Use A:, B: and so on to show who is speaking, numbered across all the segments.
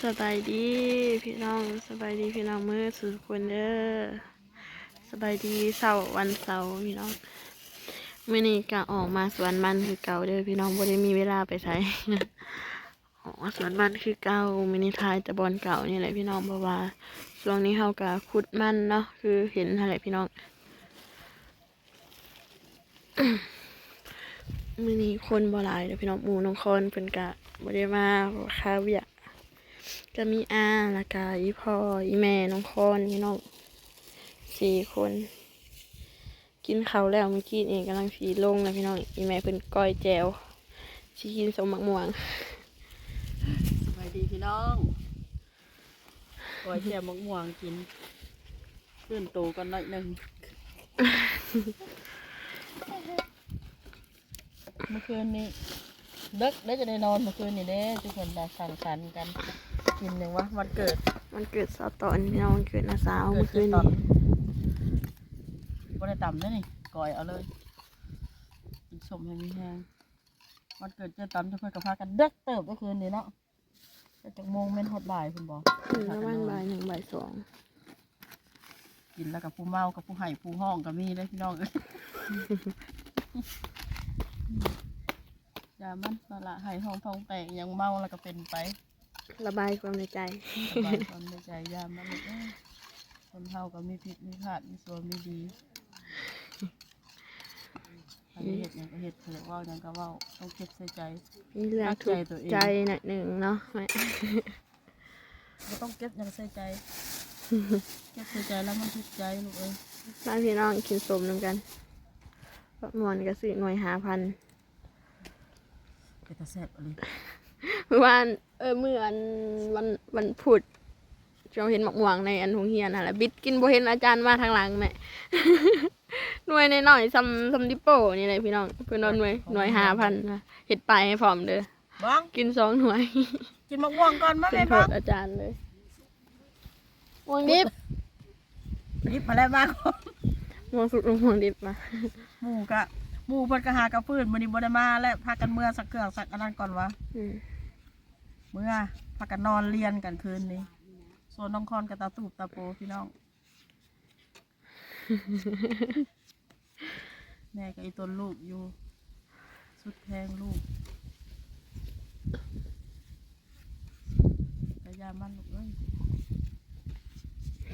A: สบายดีพี่น้องสบายดีพี่น้องมือสุดคนเด้อสบายดีเสาร์วันเสาร์พี่น้องมื้อนี้ก็ออกมาสวนมันคือเก่าเด้อพี่น้องบ่ได้มีเวลาไปใช้ ออกมาสวนมันคือเก่ามื้อนี้ทายแต่บอนเก่านี่แหละพี่น้องเพราะว่าช่วงนี้เฮาก็ขุดมันเนาะคือเห็นนั่นแหละพี่น้อง มื้อนี้คนบ่หลายเด้อพี่น้องหมู่น้องคอนเพิ่นก็บ่ได้มาเพราะว่าค่าเวียก ก็มีอาแล้วก็อีพ่ออีแม่น้องคอนพี่น้อง4 คนกินข้าวแล้วเมื่อกี้เองกำลังสีลงแล้วพี่น้องอีแม่เพิ่นก้อยแจวสิกินสมมักม่วง
B: สวัสดีพี่น้องปล่อยแช่มะม่วงกินขึ้นโตกันหน่อยหนึ่งเมื่อคืนนี้ดึกได้จะได้นอนเมื่อคืนนี้เด้ทุกคนมาสั่งสรรค์กันกินอย่างวะวันเกิด
A: มันเกิดสาวตอนพี่น้องมันเกิดน้าสาว
B: เกิ
A: เมื่
B: ด
A: อคืน
B: ตอน
A: นี้
B: บ่ได้ต่ำได้อนี่ก่อยเอาเลยกินสมให้มีแห้งวันเกิดเจ๊ต่ำจะเพื่อนกับพากันเด็กเติบเมื่อคืนนี้เนาะจะจากโมงเม่นฮอดบ่ายคุณบอก
A: ประมาณบ่าย 1 บ่าย 2
B: กินแล้วกับผู้เมากับผู้ไห้ผู้ห้องกับมีเลยพี่น้องเอ้ย อย่ามันนั่นละไห้ห้องท้องแตกยังเมาแล้วก็เป็นไประ
A: บายความในใจ
B: สบายความในใจยามันเลยคนเฮาก็มีผิดมีพลาดมีส่วนมีดีอันนี้เห็ดอย่างก็เห็ดเถอะว่าอย่างก็ว่าต้องเก็บใส่ใจ
A: มีเรื่องถูกใจหน่อยหนึ่งเนาะแม่
B: ไม่ต้องเก็บอย่างใส่ใจ เก็บใส่ใจแล้วมันทุกข์ใจลูกเอ้ย
A: บ้านพี่น้องกินสมนำกันมวนก็ซื้อหน่วย5,000
B: เป็นตาแซ่บอะไร
A: เมื่อวานเมื่อวันพุธเราเห็นหมอกม่วงในอันโรงเรียนนั่นแหละบิดกินบ่เห็นอาจารย์มาทางหลังแม่ หน่วยน้อยๆซ้ำดิโป้นี่เลยพี่น้องเพิ่นเอาหน่วย 5,000นะเฮ็ดไปให้พร้อมเด้อ
B: บ้อง
A: กิน2 หน่วย
B: กินมะม่วงก่อนมา
A: เป็
B: แม่
A: นโท
B: บ้อ
A: ษ
B: ง
A: อาจารย์เลยม่วงดิบ
B: รีบมาแล้วมา
A: ม่วงสุกลงม่วงดิบมา
B: หมูกะหมูเพิ่นกะหากระพื้นมื้อนี้บ่ได้มาแล้วพากันเมื่อสักเครื่องสักอันนั้นก่อนวะ
A: อืม
B: เมื่อพากันนอนเรียนกันคืนนี้ส่วนน้องคอนกับตาตูบตาโปพี่น้อง แม่กับไอ้ต้นลูกอยู่สุดแพงลูกแต่ยามันลูกเอ้ย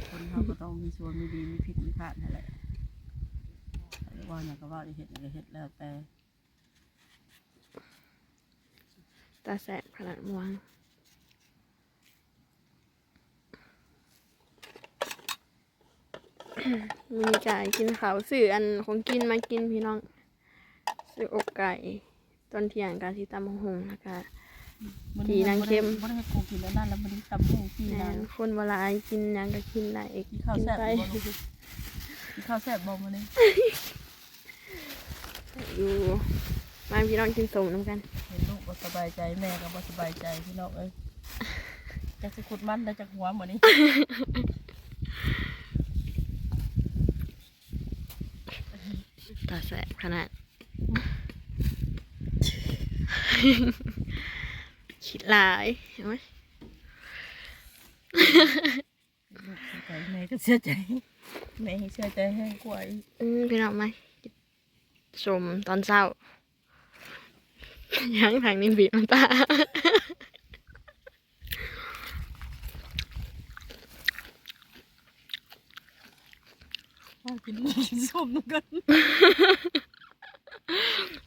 B: คนเขาก็ต้องมีส่วนมีดีมีผิดมีพลาดนั่นแหละว่าอย่างก็ว่าได้เห็ดอย่างก็เห็ดแล้วแต่
A: ตาแสบขนาดม่วงมีจ่ายกินข้าวซื้ออันของกินมากินพี่น้องซื้ออกไก่ตอนเที่ยงกาที่ตำบักหุ่งนะคะ ขี่นางเข้ม
B: บ่ได้ให้กูกินแล้วนั่นแล้วมันตำหูขี้
A: แม่
B: นาง
A: นคนเวลายกินหยังก็กินได้อีก
B: กินข้าว
A: กิน
B: แซ่บ
A: ไป
B: บ่ลูกกินข้าวแซ่บบ่มื้อนี้
A: อยู่มาพี่น้องกินสมน้ำกัน
B: เห็นลูกบ่สบายใจแม่ก็บ่สบายใจพี่น้องเอ้ยจักสิขุดมันได้จักหัวมื้อนี้
A: ตาแสบขนาด คิดหลายเห็นไหม
B: ลูกเสียใจแม่ก็เสียใจแม่ให้เสียใจแห้งกว่าอีก
A: พี่น้องมาชมตอนเช้า ยังทางนี้บีบน้ำตา
B: ว่ากินส้มกัน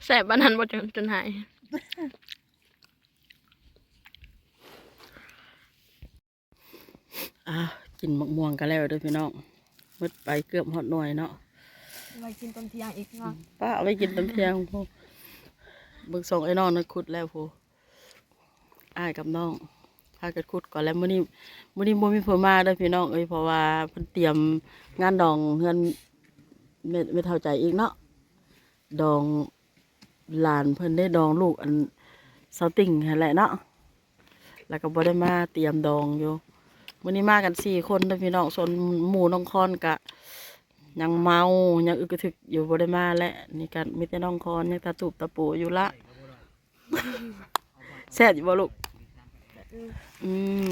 A: แสบบ้านนั้นบ่จนหาย
B: กินมะม่วงกันแล้วเด้วยพี่น้องมืดไปเกือบหอดหน่วยเนาะ
A: ไปกินตอนเที่ยงอีกเนาะ
B: ป้าเอาไปกินตำเพียงพูเบิกส่งไอ้น้องนั่นขุดแล้วพูอ้ายกับน้องพากันขุดก่อนแล้วมื้อนี้บ่มีเพิ่นมาเด้อพี่น้องเอ้ยเพราะว่าเพิ่นเตรียมงานดองเฮือนไม่เท่าใจอีกเนาะดองหลานเพิ่นได้ดองลูกอันเซาติ่งนั่นแหละเนาะแล้วก็บ่ได้มาเตรียมดองอยู่มื้อนี้มากัน4 คนเด้อพี่น้องส่วนหมู่น้องคอนกะยังเมายังอึกกระทึกอยู่บ่ได้มาและนี่กันมีแต่น้องคอนยังตาตูบตาปูอยู่ละ แซ่บอยู่บ่ลูก อืม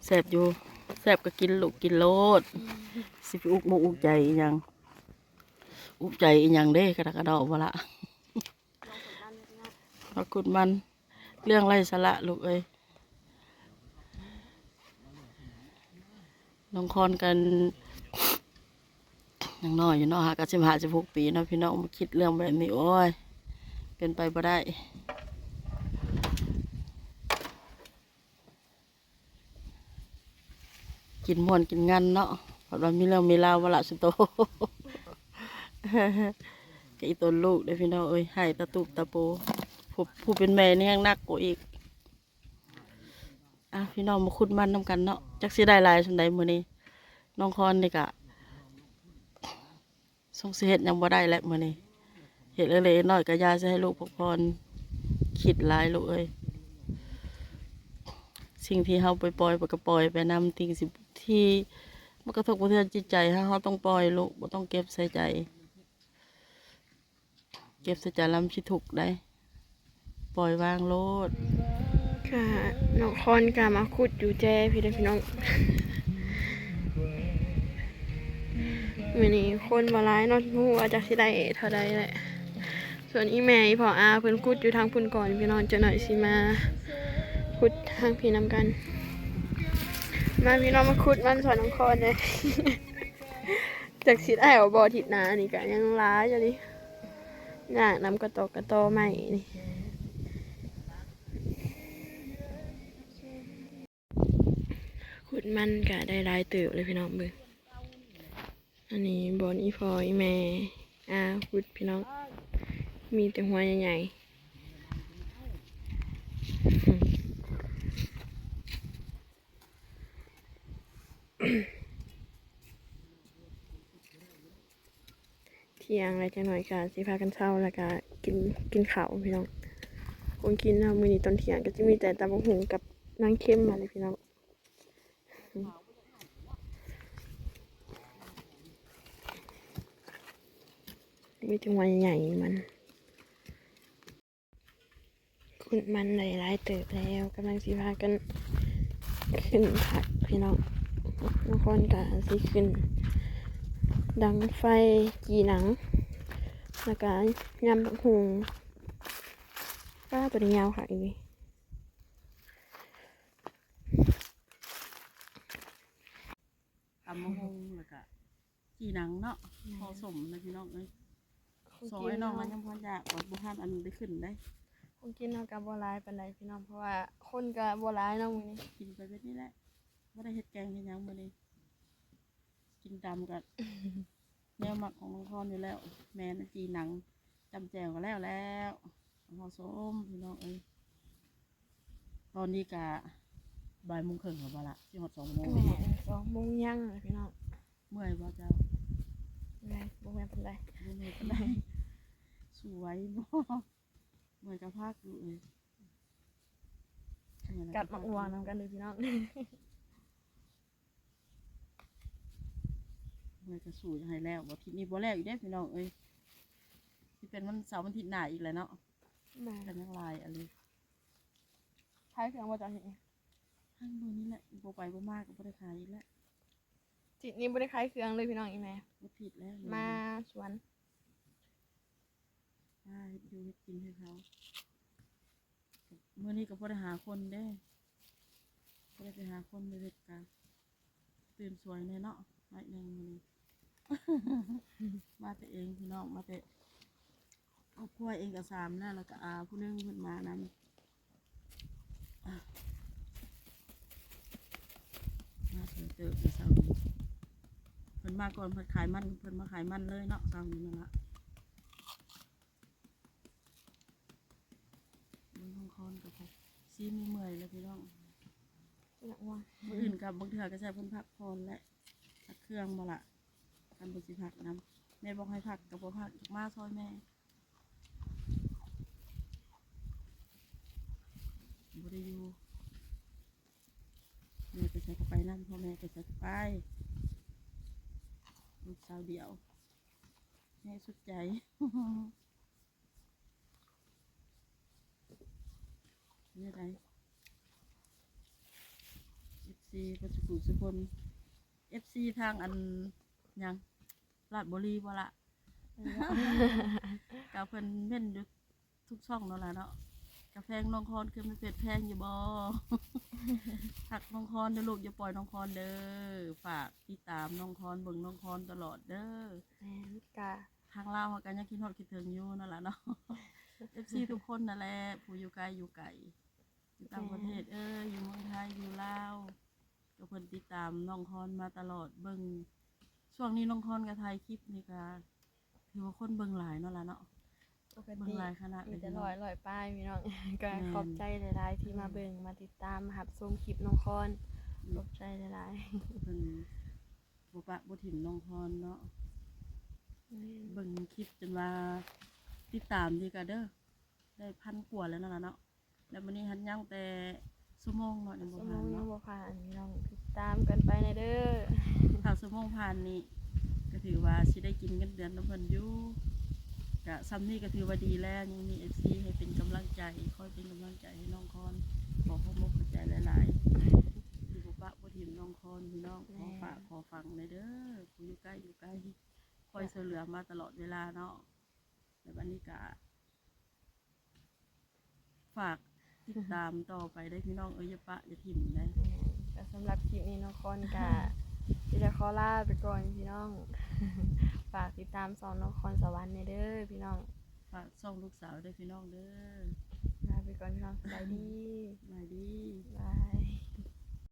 B: แซ่บอยู่แซ่บก็กินลูกกินโลดสิไปอุกมุกอุกใจอีหยังอุกใจอีหยังเด้กระดกกระดอกบ่ละขอบคุณมันเรื่องไร้สาระลูกเอ้ยน้องคอนกันยังน้อยอยู่เนาะหาก15 16 ปีเนาะพี่น้องมาคิดเรื่องแบบนี้โอ้ยเป็นไปบ่ได้กินม่วนกินงันเนาะเพราะว่ามีเรื่องมีราววละสุโต กับอีตนลูกได้อพี่น้องเอ้ยให้ตะตุกตะโปผู้เป็นแม่นี่ยังหนักกว่าอีกพี่น้องมาคุดมันนำกันเนาะจักสิได้หลายสันใดมื้อนี้น้องคอนนี่กะส่งสิเฮ็ดหยังบ่ได้แล้วมื้อนี้เฮ็ดเล็กๆน้อยๆก็ยาสิให้ลูกพักผ่อนคิดหลายลูกเอ้ยสิ่งที่เฮาไปปล่อยไปก็ปล่อยไปนำสิ่งสิที่มันกระทบกระเทือนจิตใจเฮาต้องปล่อยลูกบ่ต้องเก็บใส่ใจ เก็บใส่ใจลำชิถูกได้ ปล่อยวางโลด
A: ค่ะน้องคอนกามาขุดอยู่แจ้พี่น้องมื้อนี้คนบ่ร้ายเนาะฮู้ว่าจักสิได้เท่าใดแหละส่วนอีแม่อีพ่ออาเพิ่นขุดอยู่ทางพุ่นก่อนพี่น้องจะหน่อยสิมาขุดทางพี่นํกันมาพี่น้องมาขุดมันสอนน้องคอนเลย จากสิได้เอาบ่ทิศหน้านี่ก็ยังหลายอยู่นี่ยากนำกระตอใหม่นี่ขุดมันก็ได้หลายเติบเลยพี่น้องเบิ่งอันนี้บอนอีพออีแม่ขุดพี่น้องมีแต่หัวใหญ่ๆ เที่ยงอะไรจังหน่อยค่ะสิพากันเช้าแล้วก็กินข้าวพี่น้องคงกินมื้อนี้ตอนเที่ยงก็จะมีแต่ตำบักหุ่งกับนางเข้มมาเลยพี่น้องมีจังหวะใหญ่ๆมันขุดมันหลายๆเติบแล้วกำลังสิพากันขึ้นผักพี่น้องบางคนก็สิขึ้นดังไฟจีหนังแล้วก็ยำบักหุ่งป้าตัวนี้ยาวค่ะอีก
B: ตำมะฮงแล้วก็จีหนังเนาะพอสมนะพี่น้องเอ้ยสองไอ้น้องมันยังพออยากว่าบ่ทันอันได้ขึ้นได้
A: คงกินเนาะกับบัวลายปานใดพี่น้องเพราะว่าคนกับบัวลายเนาะมื้อนี้
B: กินไปแบบนี้แหละบ่ได้เฮ็ดแกงเฮ็ดหยังมื้อนี้กินดำกับ แนวหมักของน้องพรอยู่แล้ว แม่นจีหนังจำแจวก็แล้วพอสมพี่น้องเอ้ยตอนนี้ก็13:30แล้วบ่ละสิฮอด2:00น
A: แม่2 โมงยังเลยพี่น้อง
B: เมื่อยบ่เจ้า
A: แม่บ่แม่นปานใด
B: บ่เมื่อยปานใดสวยบ่เมื่อยก็พักอยู่เอ้ย
A: กัดมะม่วงนำกันเลยพี่น้อง
B: เมื่อยก็สู้ให้แล้วบ่ทีนี้บ่แล้วอีกเด้พี่น้องเอ้ยสิเป็นวันเสาร์วันอาทิตย์หน้าอีกแล้วเนาะ
A: แม่
B: กันยังหลายอะไร
A: ขายเครื่องบ่จ้ะนี่
B: ให้มื้อนี้แหละบ่ไปบ่มากก็บ่ได้ขายอีกแล้ว
A: จิตนี้บ่ได้ขายเครื่องเลยพี่น้องอีแม่
B: บ่ผิดแล้ว
A: มาสวน
B: ได้อยู่เฮ็ดกินให้เขามื้อนี้ก็บ่ได้หาคนเด้บ่ได้ไปหาคนไปเฮ็ดกันตื่นสวยแน่เนาะหน่อยหนึงมื้อนี้ มาแต่เองพี่น้องมาแต่ครอบครัวเองก็3แล้วก็อาผู้หนึงเพิ่นมานำมาเติบเช้านี้เพิ่นมาก่อนเพิ่นขายมันเพิ่นมาขายมันเลยเนาะเช้านี้นั่นล่ะมึงคอนกับผมซีมีเมื่อยแล้วพี่น้อง
A: มะม่วง
B: มื้ออื่นกับบางเทื่อก็ใช้เพิ่นพักผ่อนและพักเครื่องบ่ล่ะกันบ่สิพักนํแม่บอกให้พักก็บ่พักมาซอยแม่บ่ได้อยู่แม่ก็ใช้ก็ไปนำพ่อแม่ก็ใช้ก็ไปลูกสาวเดียวแม่สุดใจ เนี่ยได FC ปัจจุบันทุกคน FC ทางอันหยังราชบุรีบ่ละ กับเพิ่นเม่นอยู่ทุกช่องนั่นแหละเนาะกาแฟน้องคอนคือมันเป็ดแพงอยู่บ่ หักน้องคอนเด้อลูกอย่าปล่อยน้องคอนเด้อฝากติดตามน้องคอนเบิ่งน้องคอนตลอดเด้อ
A: แม่นกะ
B: ทางลาวเขาก็ยังคิดฮอดคิดถึงอยู่นั่นแหละเนาะ FC ทุกคนนั่นแหละผู้อยู่ไกลอยู่ไกลอยู่ต่างประเทศอยู่เมืองไทยอยู่ลาวก็เพิ่นติดตามน้องคอนมาตลอดเบิ่งช่วงนี้น้องคอนก็ถ่ายคลิปนี่ก็ถือว่าคนเบิ่งหลายเนาะล่ะเนาะ
A: ปก
B: เบิ่
A: ติ
B: งหลายขนาด
A: มี
B: เลย
A: แต่
B: พี่น้
A: ร้
B: อ
A: อง ยป้ายพี่น้อง ก็
B: แม่น
A: ขอบใจหลายๆที่มาเบิ่งมาติดตามมารับชมคลิปน้องคอนขอบใจหลาย
B: เพิ่นบ่ปะบ่ถิ่มน้องคอนเนาะ
A: ๆ
B: เบิ่งคลิปจนว่าติดตามดีก็เด้อได้พันกว่าแล้วนั่นล่ะเนาะแล้วมื้อนี้หันยังแต่ชั่วโมงเนาะยัง
A: ส
B: บ่
A: ม
B: ผ่า
A: อน งยัง
B: เนาะ
A: บ่ผ่านพี่น้องติดตามกันไปนะเด้อ
B: ถ้าชั่วโมงผ่านนี่ก็ถือว่าสิได้กินเงินเดือนนำเพิ่นอยู่ก็ซ้ำนี่ก็ถือว่าดีแล้วยังมี FC ให้เป็นกำลังใจคอยเป็นกำลังใจให้น้องคอนขอขอบคุณใจหลายๆที่บ่ปะบ่ถิ่มน้องคอนพี่น้องขอฝากขอฟังเลยเด้อผู้อยู่ใกล้อยู่ไกลคอยช่วยเหลือมาตลอดเวลาเนาะในวันนี้ก็ฝากติดตามต่อไปได้พี่น้องอย่าปะอย่าถิ่มได้
A: แต่สำหรับคลิปนี้น้องคอนกะจะขอลาไปก่อนพี่น้อง ฝากติดตามสองน้องคอนสวรรค์ในเด้อพี่น้อง
B: ฝากส่องลูกสาวได้พี่น้องเด้อ
A: ลาไปก่อนพี่น้องสบายดี
B: มาดี
A: บาย